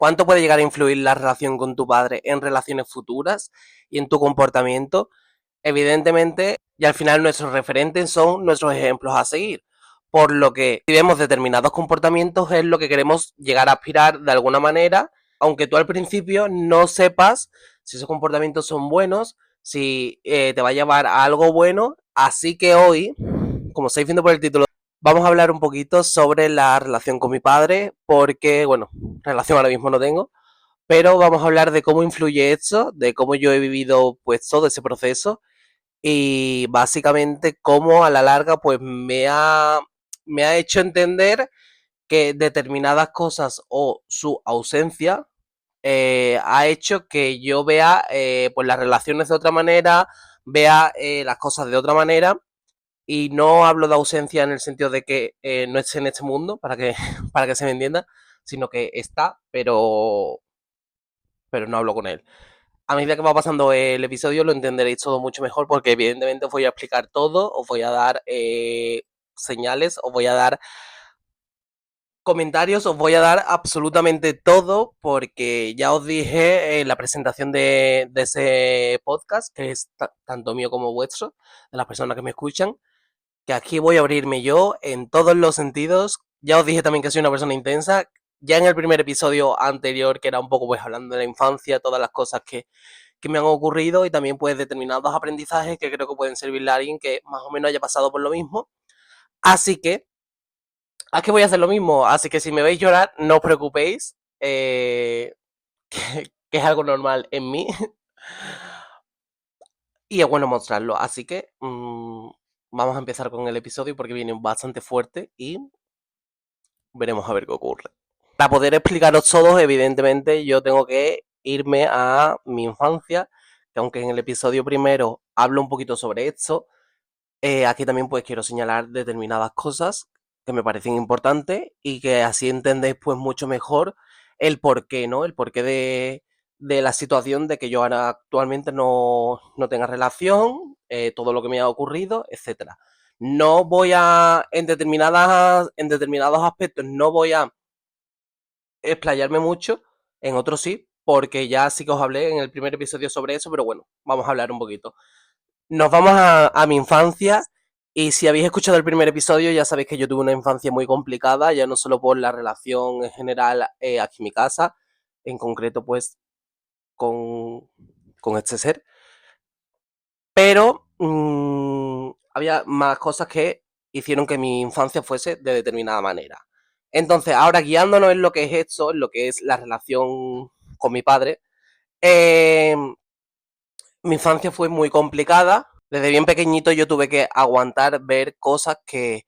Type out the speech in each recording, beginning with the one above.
¿Cuánto puede llegar a influir la relación con tu padre en relaciones futuras y en tu comportamiento? Evidentemente, y al final nuestros referentes son nuestros ejemplos a seguir. Por lo que si vemos determinados comportamientos es lo que queremos llegar a aspirar de alguna manera, aunque tú al principio no sepas si esos comportamientos son buenos, si te va a llevar a algo bueno. Así que hoy, como estáis viendo por el título, vamos a hablar un poquito sobre la relación con mi padre, porque, bueno, relación ahora mismo no tengo, pero vamos a hablar de cómo influye eso, de cómo yo he vivido pues todo ese proceso y básicamente cómo a la larga pues me ha hecho entender que determinadas cosas o su ausencia ha hecho que yo vea pues las relaciones de otra manera, vea las cosas de otra manera. Y no hablo de ausencia en el sentido de que no esté en este mundo, para que se me entienda, sino que está, pero no hablo con él. A medida que va pasando el episodio lo entenderéis todo mucho mejor porque evidentemente os voy a explicar todo, os voy a dar señales, os voy a dar comentarios, os voy a dar absolutamente todo porque ya os dije en la presentación de ese podcast, que es tanto mío como vuestro, de las personas que me escuchan, que aquí voy a abrirme yo en todos los sentidos. Ya os dije también que soy una persona intensa. Ya en el primer episodio anterior, que era un poco pues hablando de la infancia, todas las cosas que me han ocurrido y también pues determinados aprendizajes que creo que pueden servirle a alguien que más o menos haya pasado por lo mismo. Así que, aquí voy a hacer lo mismo. Así que si me veis llorar, no os preocupéis, que es algo normal en mí. Y es bueno mostrarlo. Así que vamos a empezar con el episodio porque viene bastante fuerte y veremos a ver qué ocurre. Para poder explicaros todos, evidentemente, yo tengo que irme a mi infancia, que aunque en el episodio primero hablo un poquito sobre esto, aquí también pues quiero señalar determinadas cosas que me parecen importantes y que así entendéis pues mucho mejor el porqué, ¿no? El porqué de la situación de que yo ahora actualmente no tenga relación, todo lo que me ha ocurrido, etcétera. No voy a, en determinados aspectos, no voy a explayarme mucho, en otros sí, porque ya sí que os hablé en el primer episodio sobre eso, pero bueno, vamos a hablar un poquito. Nos vamos a mi infancia y si habéis escuchado el primer episodio ya sabéis que yo tuve una infancia muy complicada, ya no solo por la relación en general aquí en mi casa, en concreto pues con, con este ser, pero había más cosas que hicieron que mi infancia fuese de determinada manera. Entonces, ahora guiándonos en lo que es esto, en lo que es la relación con mi padre, eh, mi infancia fue muy complicada. Desde bien pequeñito yo tuve que aguantar ver cosas que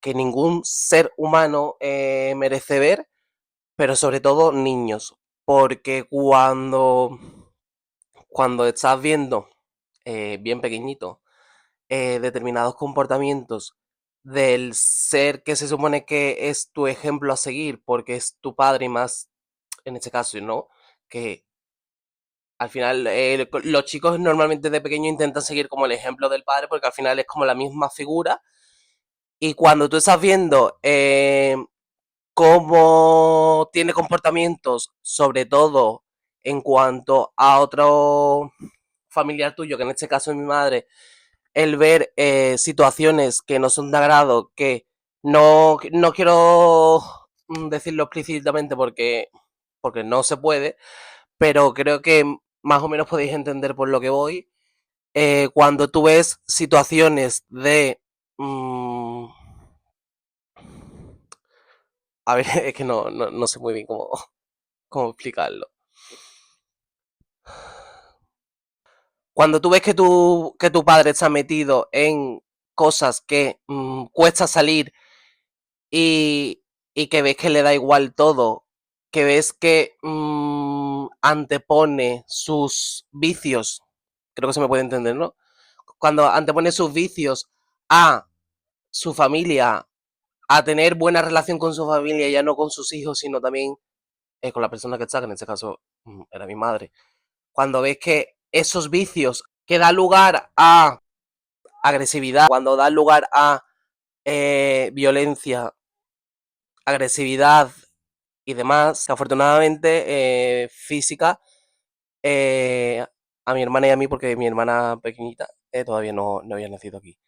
ningún ser humano merece ver, pero sobre todo niños. Porque cuando estás viendo bien pequeñito determinados comportamientos del ser que se supone que es tu ejemplo a seguir, porque es tu padre y más en este caso, ¿no? Que al final los chicos normalmente de pequeño intentan seguir como el ejemplo del padre, porque al final es como la misma figura. Y cuando tú estás viendo cómo tiene comportamientos, sobre todo en cuanto a otro familiar tuyo, que en este caso es mi madre, el ver situaciones que no son de agrado, que no quiero decirlo explícitamente porque no se puede, pero creo que más o menos podéis entender por lo que voy. Cuando tú ves situaciones de... a ver, es que no sé muy bien cómo explicarlo. Cuando tú ves que tu padre está metido en cosas que cuesta salir y, y que ves que le da igual todo, que ves que antepone sus vicios, creo que se me puede entender, ¿no? Cuando antepone sus vicios a su familia, a tener buena relación con su familia, ya no con sus hijos, sino también con la persona que está, que en este caso era mi madre. Cuando ves que esos vicios que da lugar a agresividad, cuando da lugar a violencia, agresividad y demás. Afortunadamente, física, a mi hermana y a mí, porque mi hermana pequeñita todavía no había nacido aquí,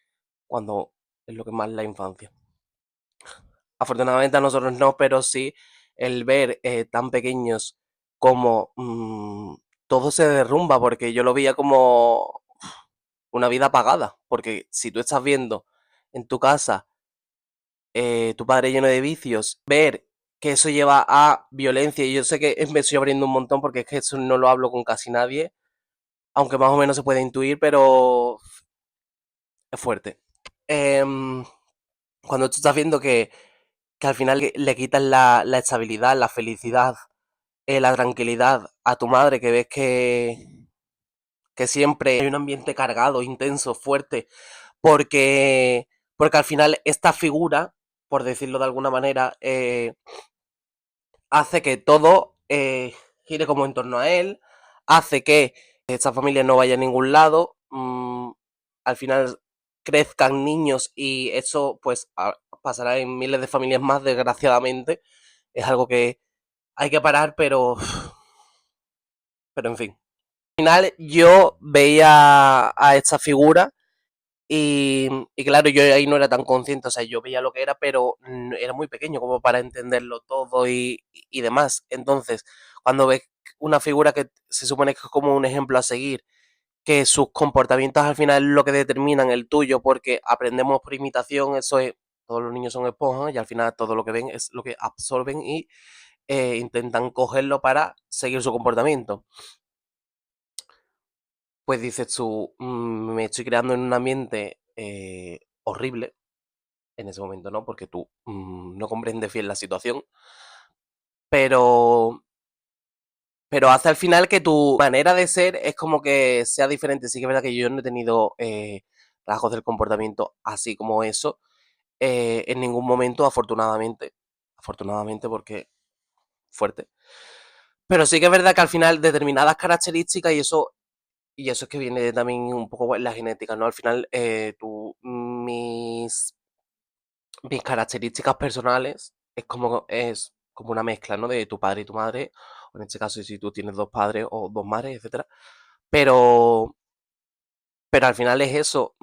cuando es lo que más la infancia. Afortunadamente a nosotros no, pero sí el ver tan pequeños como todo se derrumba, porque yo lo veía como una vida apagada, porque si tú estás viendo en tu casa tu padre lleno de vicios, ver que eso lleva a violencia, y yo sé que me estoy abriendo un montón porque es que eso no lo hablo con casi nadie, aunque más o menos se puede intuir, pero es fuerte. Em, Cuando tú estás viendo que al final le quitas la estabilidad, la felicidad, la tranquilidad a tu madre, que ves que siempre hay un ambiente cargado, intenso, fuerte, porque, porque al final esta figura, por decirlo de alguna manera, hace que todo gire como en torno a él, hace que esta familia no vaya a ningún lado, al final crezcan niños y eso pues pasará en miles de familias más, desgraciadamente. Es algo que hay que parar, pero en fin. Al final yo veía a esta figura y claro, yo ahí no era tan consciente, o sea, yo veía lo que era, pero era muy pequeño como para entenderlo todo y demás. Entonces, cuando ves una figura que se supone que es como un ejemplo a seguir, que sus comportamientos al final es lo que determinan el tuyo, porque aprendemos por imitación, eso es, todos los niños son esponjas y al final todo lo que ven es lo que absorben y intentan cogerlo para seguir su comportamiento. Pues dices tú, me estoy creando en un ambiente horrible, en ese momento no, porque tú no comprendes bien la situación, pero, pero hace al final que tu manera de ser es como que sea diferente. Sí que es verdad que yo no he tenido rasgos del comportamiento así como eso en ningún momento, afortunadamente. Afortunadamente porque fuerte. Pero sí que es verdad que al final determinadas características y eso es que viene también un poco en la genética, ¿no? Al final mis características personales es como una mezcla, ¿no? De tu padre y tu madre, o en este caso si tú tienes dos padres o dos madres, etcétera. Pero, pero al final es eso,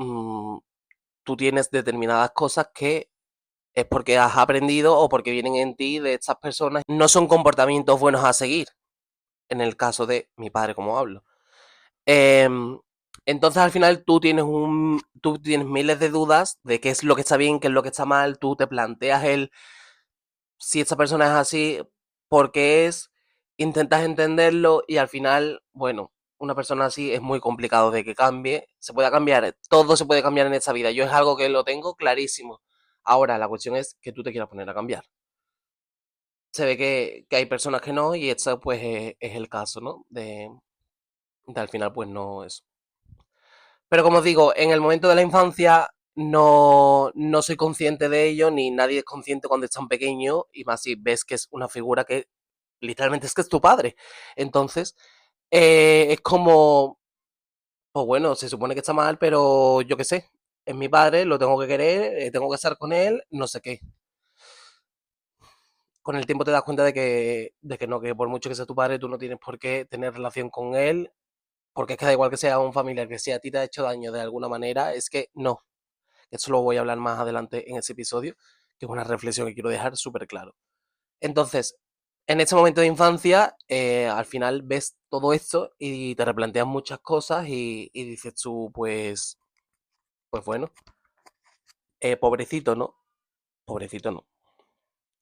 tú tienes determinadas cosas que es porque has aprendido o porque vienen en ti de estas personas. No son comportamientos buenos a seguir, en el caso de mi padre, como hablo. Em, entonces al final tú tienes miles de dudas de qué es lo que está bien, qué es lo que está mal, tú te planteas si esta persona es así, por qué es, intentas entenderlo y al final, bueno, una persona así es muy complicado de que cambie, se puede cambiar, todo se puede cambiar en esta vida, yo es algo que lo tengo clarísimo. Ahora la cuestión es que tú te quieras poner a cambiar. Se ve que hay personas que no y esto pues es el caso, ¿no? De al final pues no es. Pero como os digo, en el momento de la infancia no soy consciente de ello, ni nadie es consciente cuando es tan pequeño, y más si ves que es una figura que literalmente es que es tu padre. Entonces, es como, pues bueno, se supone que está mal, pero yo qué sé, es mi padre, lo tengo que querer, tengo que estar con él, no sé qué. Con el tiempo te das cuenta de que no, que por mucho que sea tu padre, tú no tienes por qué tener relación con él, porque es que da igual que sea un familiar, que si a ti te ha hecho daño de alguna manera, es que no. Eso lo voy a hablar más adelante en ese episodio, que es una reflexión que quiero dejar súper claro. Entonces, en ese momento de infancia, al final ves todo esto y te replanteas muchas cosas y dices tú, pues bueno, pobrecito, ¿no? Pobrecito no.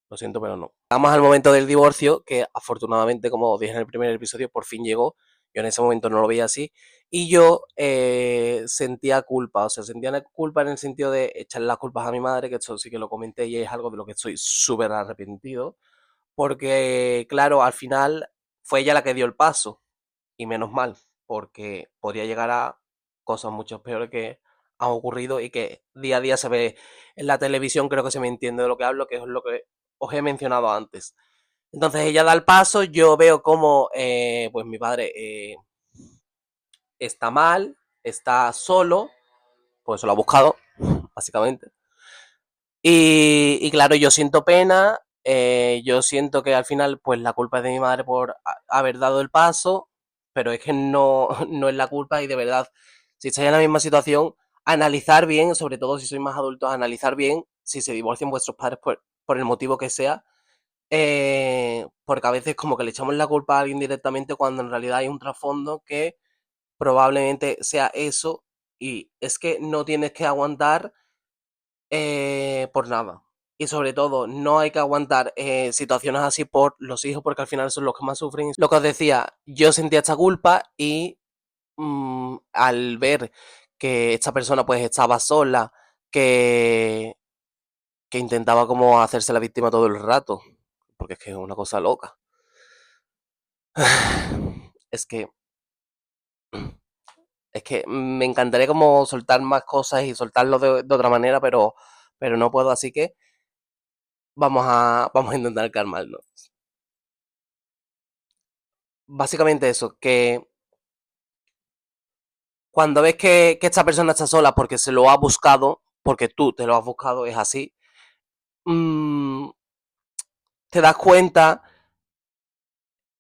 Lo siento, pero no. Vamos al momento del divorcio, que afortunadamente, como dije en el primer episodio, por fin llegó. Yo en ese momento no lo veía así. Y yo sentía culpa, o sea, sentía culpa en el sentido de echarle las culpas a mi madre, que esto sí que lo comenté y es algo de lo que estoy súper arrepentido. Porque, claro, al final fue ella la que dio el paso. Y menos mal, porque podría llegar a cosas mucho peores que han ocurrido y que día a día se ve en la televisión, creo que se me entiende de lo que hablo, que es lo que os he mencionado antes. Entonces ella da el paso, yo veo como pues mi padre está mal, está solo, pues eso lo ha buscado, básicamente. Y claro, yo siento pena Yo siento que al final, pues la culpa es de mi madre por haber dado el paso, pero es que no, no es la culpa y de verdad, si estáis en la misma situación, analizar bien, sobre todo si sois más adultos, analizar bien si se divorcian vuestros padres por el motivo que sea, porque a veces como que le echamos la culpa a alguien directamente cuando en realidad hay un trasfondo que probablemente sea eso y es que no tienes que aguantar por nada. Y sobre todo, no hay que aguantar situaciones así por los hijos porque al final son los que más sufren. Lo que os decía, yo sentía esta culpa y al ver que esta persona pues estaba sola, que, que intentaba como hacerse la víctima todo el rato, porque es que es una cosa loca. Es que Es que me encantaría como soltar más cosas y soltarlo de otra manera, pero no puedo, así que vamos a intentar calmarnos. Básicamente eso, que cuando ves que esta persona está sola porque se lo ha buscado, porque tú te lo has buscado, es así, mm, te das cuenta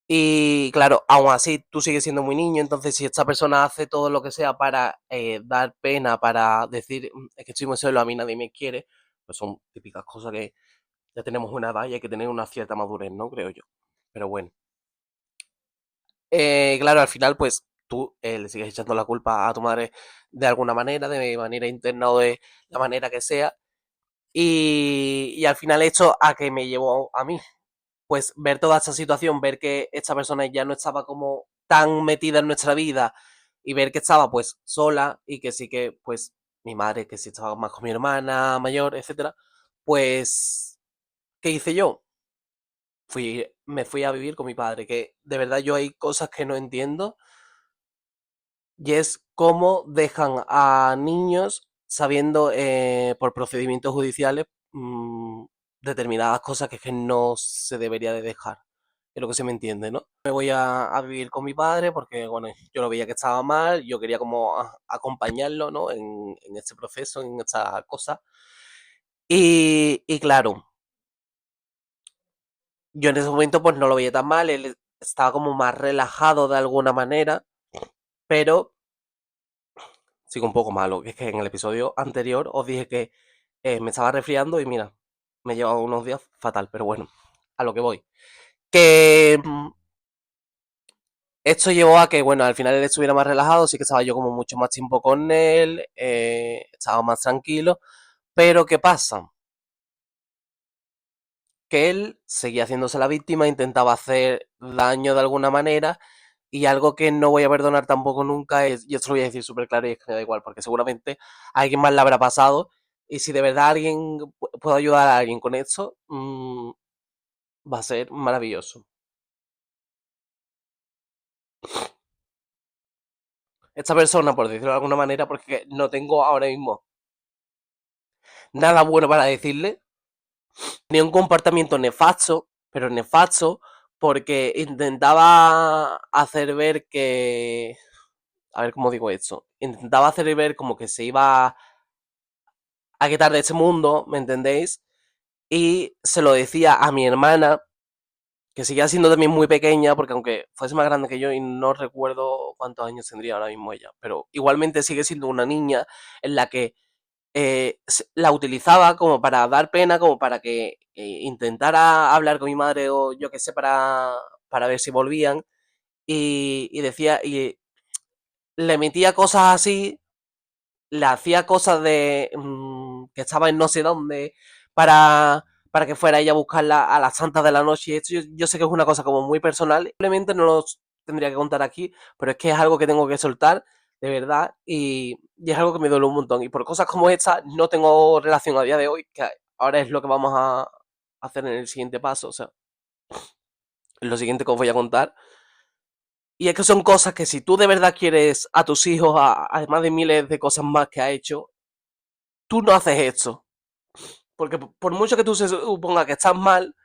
y claro, aún así tú sigues siendo muy niño, entonces si esta persona hace todo lo que sea para dar pena, para decir, es que estoy muy solo, a mí nadie me quiere, pues son típicas cosas que ya tenemos una edad y hay que tener una cierta madurez, ¿no? Creo yo. Pero bueno. Claro, al final, pues tú le sigues echando la culpa a tu madre de alguna manera, de manera interna o de la manera que sea. Y al final esto a que me llevó a mí. Pues ver toda esta situación, ver que esta persona ya no estaba como tan metida en nuestra vida y ver que estaba pues sola y que sí que pues mi madre que sí estaba más con mi hermana mayor, etcétera, pues ¿qué hice yo? Me fui a vivir con mi padre, que de verdad yo hay cosas que no entiendo y es cómo dejan a niños sabiendo por procedimientos judiciales determinadas cosas que es que no se debería de dejar. Es lo que se me entiende, ¿no? Me voy a vivir con mi padre porque, bueno, yo lo veía que estaba mal, yo quería como acompañarlo, ¿no? En este proceso, en esta cosa. Y claro, yo en ese momento pues no lo veía tan mal, él estaba como más relajado de alguna manera, pero sigo un poco malo, que es que en el episodio anterior os dije que me estaba resfriando y mira, me he llevado unos días fatal, pero bueno, a lo que voy. Que esto llevó a que, bueno, al final él estuviera más relajado, sí que estaba yo como mucho más tiempo con él, estaba más tranquilo, pero ¿qué pasa? Que él seguía haciéndose la víctima, intentaba hacer daño de alguna manera y algo que no voy a perdonar tampoco nunca es, y esto lo voy a decir súper claro y es que me da igual, porque seguramente a alguien más le habrá pasado y si de verdad alguien puede ayudar a alguien con esto, va a ser maravilloso. Esta persona, por decirlo de alguna manera, porque no tengo ahora mismo nada bueno para decirle, tenía un comportamiento nefasto, pero nefasto, porque intentaba hacer ver que, a ver cómo digo esto, intentaba hacer ver como que se iba a quitar de este mundo, ¿me entendéis? Y se lo decía a mi hermana, que seguía siendo también muy pequeña, porque aunque fuese más grande que yo y no recuerdo cuántos años tendría ahora mismo ella, pero igualmente sigue siendo una niña en la que la utilizaba como para dar pena, como para que intentara hablar con mi madre o yo qué sé, para ver si volvían. Y decía, y le metía cosas así, le hacía cosas de que estaba en no sé dónde para que fuera ella a buscarla a las tantas de la noche. Y esto yo sé que es una cosa como muy personal, simplemente no lo tendría que contar aquí, pero es que es algo que tengo que soltar de verdad y es algo que me duele un montón. Y por cosas como esta no tengo relación a día de hoy, que ahora es lo que vamos a hacer en el siguiente paso, o sea, en lo siguiente que os voy a contar. Y es que son cosas que si tú de verdad quieres a tus hijos, además de miles de cosas más que ha hecho, tú no haces esto. Porque por mucho que tú se suponga que estás mal,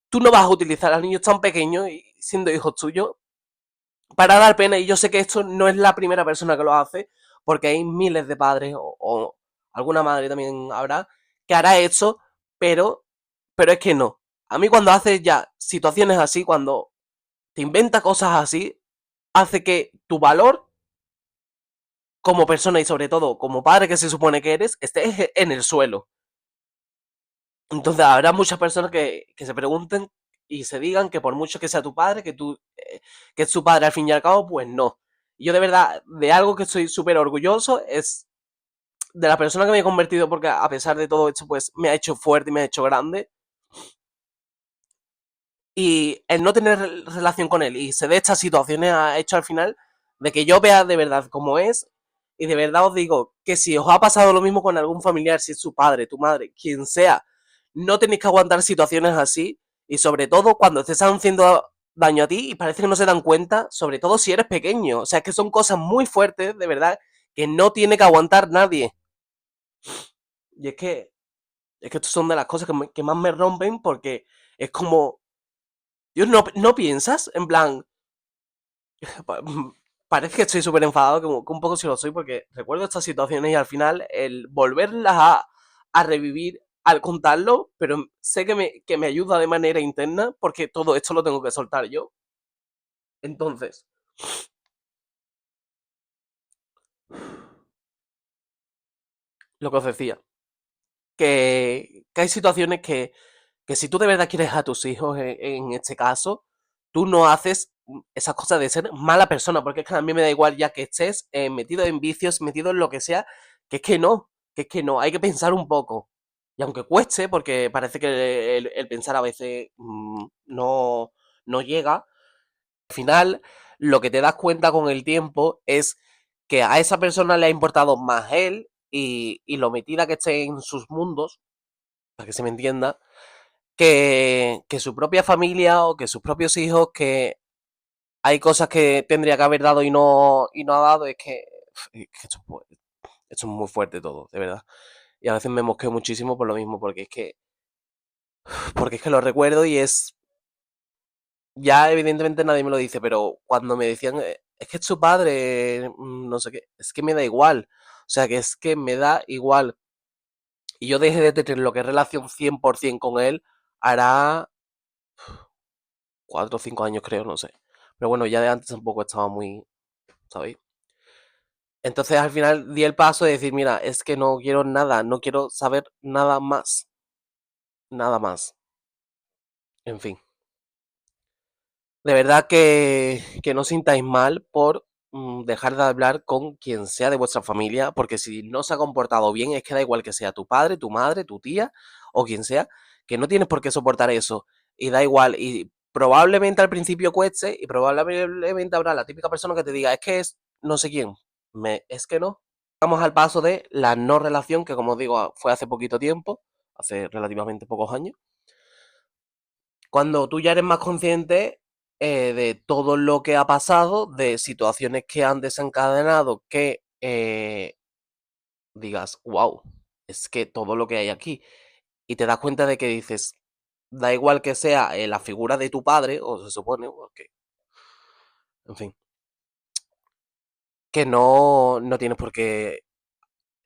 tú no vas a utilizar a niños tan pequeños y siendo hijos tuyos para dar pena. Y yo sé que esto no es la primera persona que lo hace, porque hay miles de padres o alguna madre también habrá que hará esto, pero es que no. A mí cuando haces ya situaciones así, cuando te inventa cosas así, hace que tu valor como persona y sobre todo como padre que se supone que eres, esté en el suelo. Entonces habrá muchas personas que se pregunten y se digan que por mucho que sea tu padre, que es su padre al fin y al cabo, pues no. Y yo de verdad, de algo que estoy súper orgulloso es de la persona que me he convertido porque a pesar de todo esto, pues me ha hecho fuerte y me ha hecho grande. Y el no tener relación con él y se dé estas situaciones ha hecho al final de que yo vea de verdad cómo es. Y de verdad os digo que si os ha pasado lo mismo con algún familiar, si es su padre, tu madre, quien sea, no tenéis que aguantar situaciones así. Y sobre todo cuando te están haciendo daño a ti y parece que no se dan cuenta, sobre todo si eres pequeño. O sea, que son cosas muy fuertes, de verdad, que no tiene que aguantar nadie. Y es que estas son de las cosas que más me rompen porque es como, Dios, no piensas, en plan, parece que estoy súper enfadado, que un poco sí lo soy, porque recuerdo estas situaciones y al final el volverlas a revivir al contarlo, pero sé que me ayuda de manera interna porque todo esto lo tengo que soltar yo. Entonces, lo que os decía, que hay situaciones que si tú de verdad quieres a tus hijos, en este caso, tú no haces esas cosas de ser mala persona, porque es que a mí me da igual ya que estés metido en vicios, metido en lo que sea, que es que no, hay que pensar un poco. Y aunque cueste, porque parece que el pensar a veces no llega, al final lo que te das cuenta con el tiempo es que a esa persona le ha importado más él y lo metida que esté en sus mundos, para que se me entienda, que su propia familia o que sus propios hijos, que hay cosas que tendría que haber dado y no ha dado, es que esto es muy fuerte todo, de verdad. Y a veces me mosqueo muchísimo por lo mismo, porque es que lo recuerdo y ya evidentemente nadie me lo dice, pero cuando me decían, es que es su padre, no sé qué, es que me da igual. O sea, que es que me da igual. Y yo dejé de tener lo que es relación 100% con él, hará 4 o 5 años creo, no sé. Pero bueno, ya de antes tampoco estaba muy, ¿sabéis? Entonces al final di el paso de decir, mira, es que no quiero nada, no quiero saber nada más, nada más. En fin, de verdad que no sintáis mal por dejar de hablar con quien sea de vuestra familia, porque si no se ha comportado bien, es que da igual que sea tu padre, tu madre, tu tía o quien sea, que no tienes por qué soportar eso. Y da igual, y probablemente al principio cueste, y probablemente habrá la típica persona que te diga, es que es no sé quién. Es que no. Vamos al paso de la no relación, que como os digo, fue hace poquito tiempo, hace relativamente pocos años. Cuando tú ya eres más consciente de todo lo que ha pasado, de situaciones que han desencadenado que digas, wow, es que todo lo que hay aquí. Y te das cuenta de que dices, da igual que sea la figura de tu padre, o se supone, porque, en fin, que no tienes por qué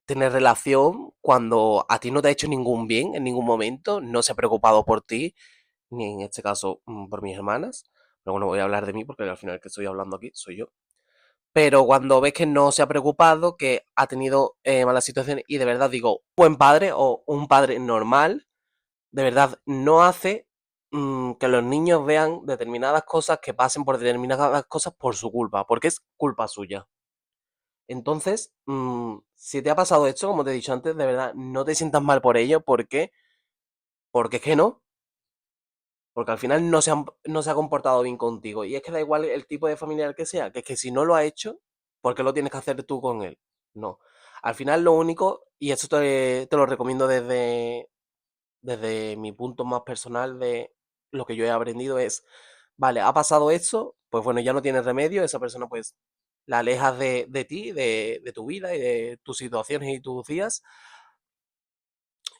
tener relación cuando a ti no te ha hecho ningún bien en ningún momento, no se ha preocupado por ti, ni en este caso por mis hermanas. Pero bueno, voy a hablar de mí porque al final el que estoy hablando aquí soy yo. Pero cuando ves que no se ha preocupado, que ha tenido malas situaciones y de verdad digo, buen padre o un padre normal, de verdad no hace que los niños vean determinadas cosas, que pasen por determinadas cosas por su culpa, porque es culpa suya. Entonces, si te ha pasado esto, como te he dicho antes, de verdad no te sientas mal por ello, porque es que no, porque al final no se ha comportado bien contigo. Y es que da igual el tipo de familiar que sea, que es que si no lo ha hecho, ¿por qué lo tienes que hacer tú con él? No. Al final lo único, y esto te lo recomiendo desde mi punto más personal de lo que yo he aprendido es, vale, ha pasado esto, pues bueno, ya no tienes remedio, esa persona pues la alejas de ti, de tu vida y de tus situaciones y tus días,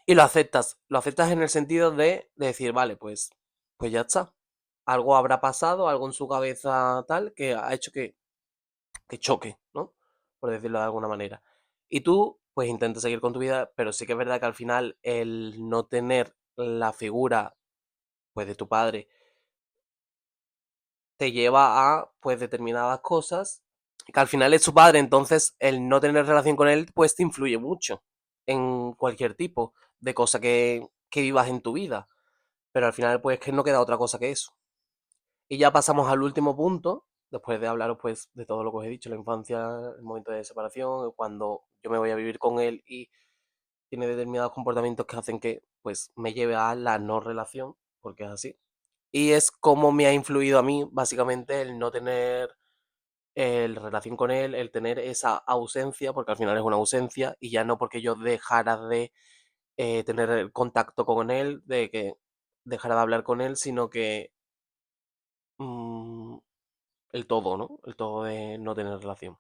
y lo aceptas en el sentido de decir, vale, pues ya está. Algo habrá pasado, algo en su cabeza tal, que ha hecho que choque, ¿no? Por decirlo de alguna manera. Y tú, pues intentas seguir con tu vida, pero sí que es verdad que al final el no tener la figura pues de tu padre te lleva a pues determinadas cosas que al final es tu padre, entonces el no tener relación con él pues te influye mucho en cualquier tipo de cosa que vivas en tu vida, pero al final pues que no queda otra cosa que eso. Y ya pasamos al último punto, después de hablaros pues de todo lo que os he dicho, la infancia, el momento de separación, cuando yo me voy a vivir con él y tiene determinados comportamientos que hacen que pues me lleve a la no relación, porque es así. Y es como me ha influido a mí, básicamente, el no tener relación con él, el tener esa ausencia, porque al final es una ausencia, y ya no porque yo dejara de tener el contacto con él, de que dejara de hablar con él, sino que mm, el todo, ¿no? El todo de no tener relación.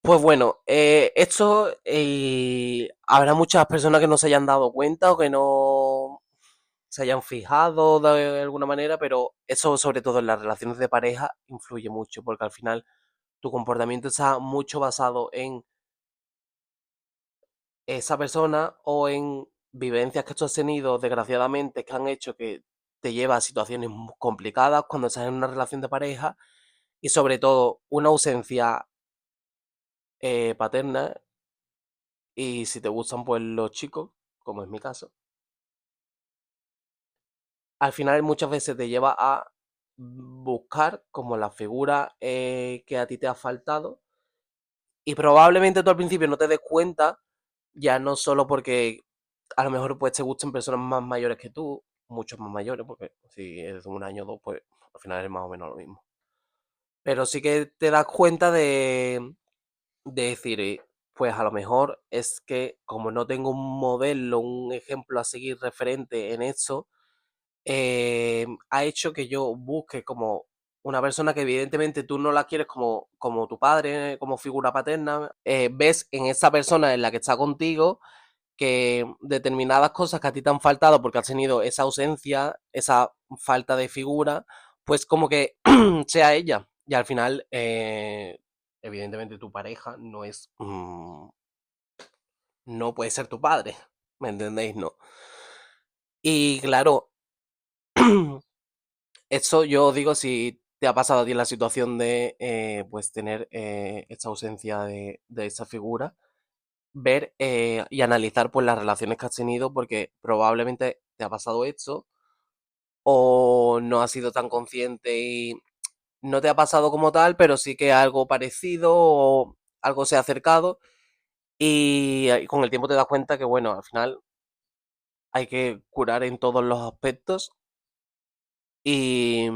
Pues bueno, esto habrá muchas personas que no se hayan dado cuenta o que no se hayan fijado de alguna manera, pero eso sobre todo en las relaciones de pareja influye mucho, porque al final tu comportamiento está mucho basado en esa persona o en vivencias que tú has tenido, desgraciadamente, que han hecho que te lleva a situaciones complicadas cuando estás en una relación de pareja y sobre todo una ausencia paterna y si te gustan pues los chicos, como es mi caso, al final muchas veces te lleva a buscar como la figura que a ti te ha faltado y probablemente tú al principio no te des cuenta, ya no solo porque a lo mejor pues te gusten personas más mayores que tú, muchos más mayores, porque si eres un año o dos, pues al final es más o menos lo mismo. Pero sí que te das cuenta de decir, pues a lo mejor es que como no tengo un modelo, un ejemplo a seguir referente en eso, ha hecho que yo busque como una persona que evidentemente tú no la quieres como tu padre, como figura paterna, ves en esa persona en la que está contigo que determinadas cosas que a ti te han faltado porque has tenido esa ausencia, esa falta de figura, pues como que sea ella. Y al final, evidentemente tu pareja no es, no puede ser tu padre, ¿me entendéis? No. Y claro, eso yo os digo si te ha pasado a ti la situación de pues tener esta ausencia de esa figura, ver y analizar pues las relaciones que has tenido porque probablemente te ha pasado esto o no has sido tan consciente y no te ha pasado como tal, pero sí que algo parecido o algo se ha acercado y con el tiempo te das cuenta que bueno, al final hay que curar en todos los aspectos y,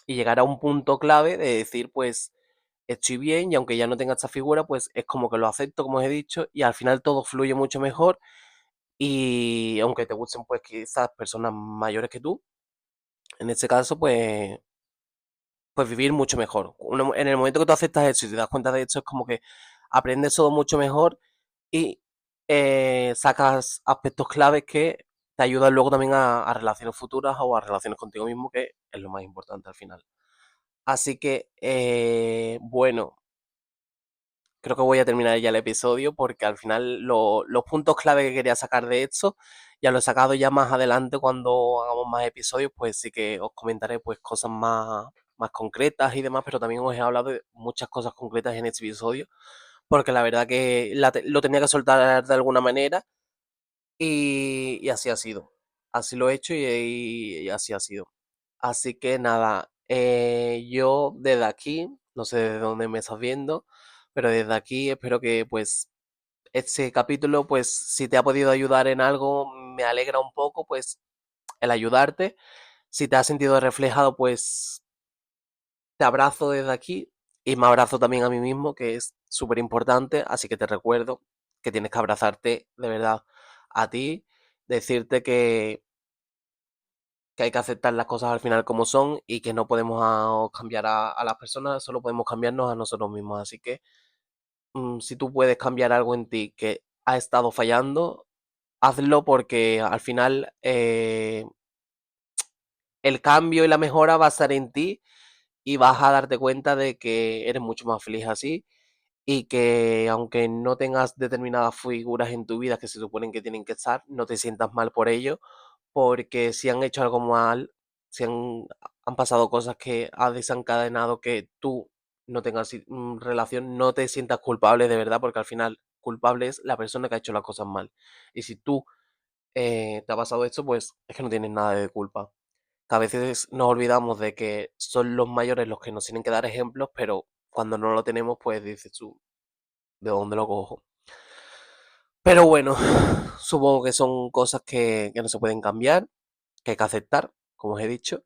y llegar a un punto clave de decir pues estoy bien y aunque ya no tenga esta figura pues es como que lo acepto como os he dicho y al final todo fluye mucho mejor y aunque te gusten pues quizás personas mayores que tú, en este caso pues vivir mucho mejor. En el momento que tú aceptas eso y te das cuenta de esto es como que aprendes todo mucho mejor y sacas aspectos claves que te ayudan luego también a relaciones futuras o a relaciones contigo mismo, que es lo más importante al final. Así que, bueno, creo que voy a terminar ya el episodio porque al final los puntos clave que quería sacar de esto ya lo he sacado ya más adelante cuando hagamos más episodios, pues sí que os comentaré pues cosas más concretas y demás, pero también os he hablado de muchas cosas concretas en este episodio porque la verdad que lo tenía que soltar de alguna manera y así ha sido. Así lo he hecho y así ha sido. Así que nada, yo desde aquí, no sé de dónde me estás viendo, pero desde aquí espero que pues este capítulo, pues si te ha podido ayudar en algo, me alegra un poco pues el ayudarte. Si te has sentido reflejado, pues te abrazo desde aquí y me abrazo también a mí mismo, que es súper importante, así que te recuerdo que tienes que abrazarte de verdad a ti, decirte que hay que aceptar las cosas al final como son y que no podemos cambiar a las personas, solo podemos cambiarnos a nosotros mismos. Así que si tú puedes cambiar algo en ti que ha estado fallando, hazlo porque al final el cambio y la mejora va a estar en ti y vas a darte cuenta de que eres mucho más feliz así y que aunque no tengas determinadas figuras en tu vida que se suponen que tienen que estar, no te sientas mal por ello porque si han hecho algo mal, si han pasado cosas que ha desencadenado que tú no tengas relación, no te sientas culpable de verdad, porque al final culpable es la persona que ha hecho las cosas mal. Y si tú te ha pasado esto, pues es que no tienes nada de culpa. Que a veces nos olvidamos de que son los mayores los que nos tienen que dar ejemplos, pero cuando no lo tenemos, pues dices tú, ¿de dónde lo cojo? Pero bueno, supongo que son cosas que no se pueden cambiar, que hay que aceptar, como os he dicho,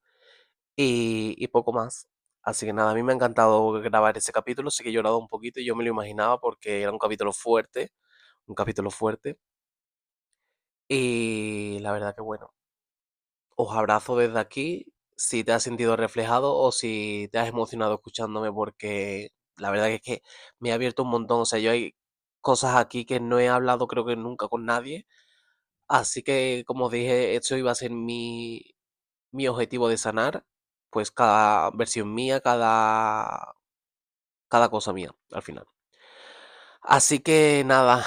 y poco más. Así que nada, a mí me ha encantado grabar ese capítulo, sí que he llorado un poquito y yo me lo imaginaba porque era un capítulo fuerte, y la verdad que bueno, os abrazo desde aquí si te has sentido reflejado o si te has emocionado escuchándome porque la verdad que es que me ha abierto un montón, o sea, yo hay cosas aquí que no he hablado creo que nunca con nadie, así que como dije, esto iba a ser mi objetivo de sanar, pues cada versión mía, cada cosa mía, al final. Así que nada,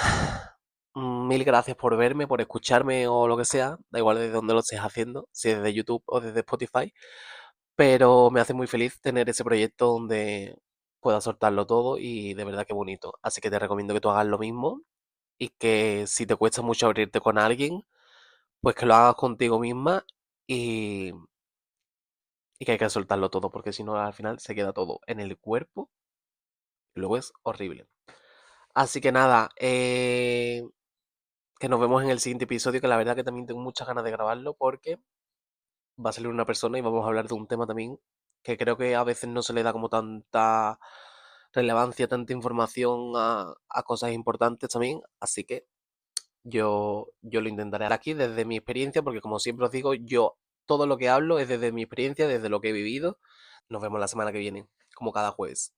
mil gracias por verme, por escucharme o lo que sea, da igual desde dónde lo estés haciendo, si desde YouTube o desde Spotify, pero me hace muy feliz tener ese proyecto donde pueda soltarlo todo y de verdad que bonito. Así que te recomiendo que tú hagas lo mismo y que si te cuesta mucho abrirte con alguien, pues que lo hagas contigo misma y, y que hay que soltarlo todo, porque si no al final se queda todo en el cuerpo y luego es horrible. Así que nada, que nos vemos en el siguiente episodio, que la verdad que también tengo muchas ganas de grabarlo porque va a salir una persona y vamos a hablar de un tema también que creo que a veces no se le da como tanta relevancia, tanta información a cosas importantes también. Así que yo lo intentaré aquí desde mi experiencia, porque como siempre os digo, yo todo lo que hablo es desde mi experiencia, desde lo que he vivido. Nos vemos la semana que viene, como cada jueves.